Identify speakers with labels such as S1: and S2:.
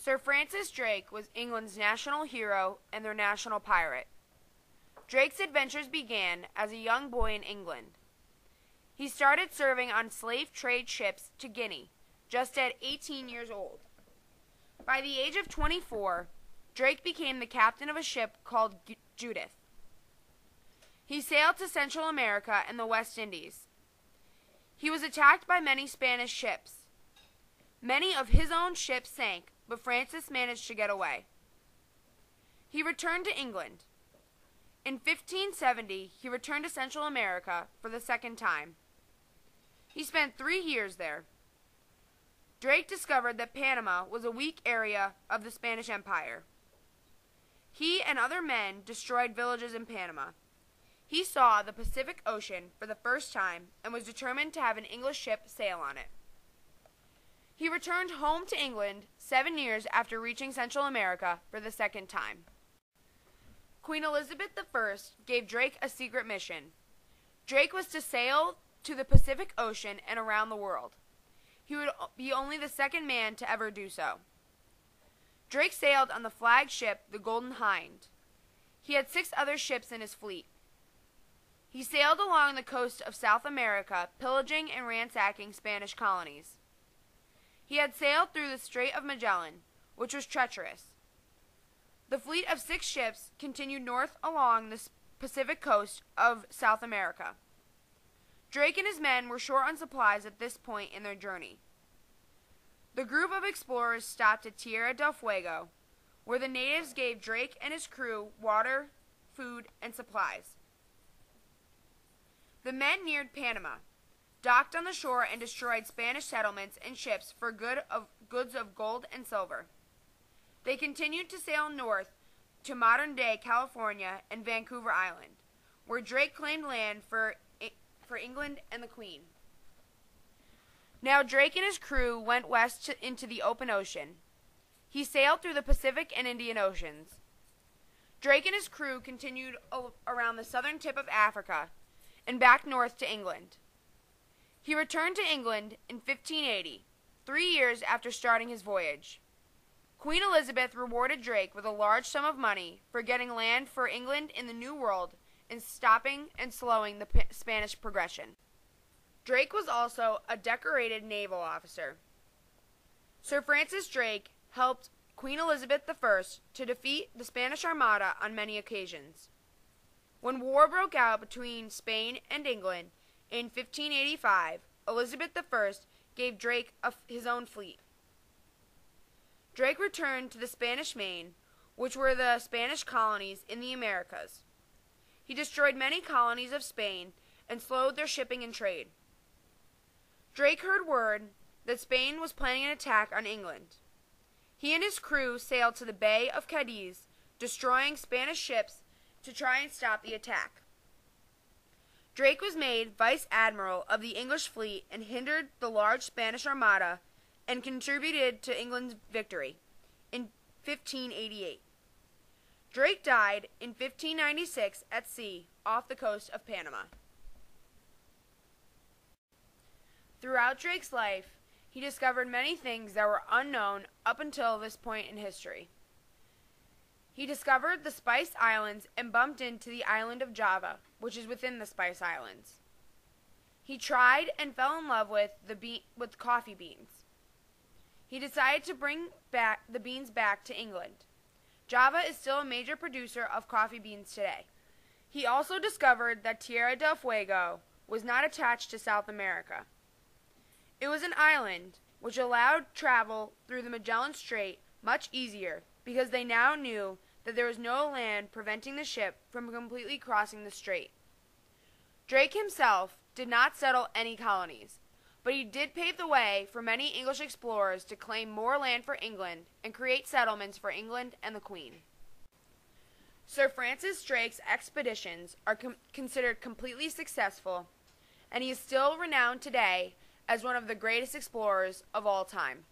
S1: Sir Francis Drake was England's national hero and their national pirate. Drake's adventures began as a young boy in England. He started serving on slave trade ships to Guinea, just at 18 years old. By the age of 24, Drake became the captain of a ship called Judith. He sailed to Central America and the West Indies. He was attacked by many Spanish ships. Many of his own ships sank, but Francis managed to get away. He returned to England. In 1570, he returned to Central America for the second time. He spent 3 years there. Drake discovered that Panama was a weak area of the Spanish Empire. He and other men destroyed villages in Panama. He saw the Pacific Ocean for the first time and was determined to have an English ship sail on it. He returned home to England 7 years after reaching Central America for the second time. Queen Elizabeth I gave Drake a secret mission. Drake was to sail to the Pacific Ocean and around the world. He would be only the second man to ever do so. Drake sailed on the flagship the Golden Hind. He had 6 other ships in his fleet. He sailed along the coast of South America, pillaging and ransacking Spanish colonies. He had sailed through the Strait of Magellan, which was treacherous. The fleet of 6 ships continued north along the Pacific coast of South America. Drake and his men were short on supplies at this point in their journey. The group of explorers stopped at Tierra del Fuego, where the natives gave Drake and his crew water, food, and supplies. The men neared Panama, docked on the shore, and destroyed Spanish settlements and ships for goods of gold and silver. They continued to sail north to modern-day California and Vancouver Island, where Drake claimed land for England and the Queen. Now Drake and his crew went west into the open ocean. He sailed through the Pacific and Indian Oceans. Drake and his crew continued around the southern tip of Africa and back north to England. He returned to England in 1580, 3 years after starting his voyage. Queen Elizabeth rewarded Drake with a large sum of money for getting land for England in the New World and stopping and slowing the Spanish progression. Drake was also a decorated naval officer. Sir Francis Drake helped Queen Elizabeth I to defeat the Spanish Armada on many occasions. When war broke out between Spain and England in 1585, Elizabeth I gave Drake his own fleet. Drake returned to the Spanish Main, which were the Spanish colonies in the Americas. He destroyed many colonies of Spain and slowed their shipping and trade. Drake heard word that Spain was planning an attack on England. He and his crew sailed to the Bay of Cadiz, destroying Spanish ships to try and stop the attack. Drake was made Vice Admiral of the English fleet and hindered the large Spanish Armada and contributed to England's victory in 1588. Drake died in 1596 at sea off the coast of Panama. Throughout Drake's life, he discovered many things that were unknown up until this point in history. He discovered the Spice Islands and bumped into the island of Java, which is within the Spice Islands. He tried and fell in love with coffee beans. He decided to bring the beans back to England. Java is still a major producer of coffee beans today. He also discovered that Tierra del Fuego was not attached to South America. It was an island which allowed travel through the Magellan Strait much easier because they now knew that there was no land preventing the ship from completely crossing the strait. Drake himself did not settle any colonies, but he did pave the way for many English explorers to claim more land for England and create settlements for England and the Queen. Sir Francis Drake's expeditions are considered completely successful, and he is still renowned today as one of the greatest explorers of all time.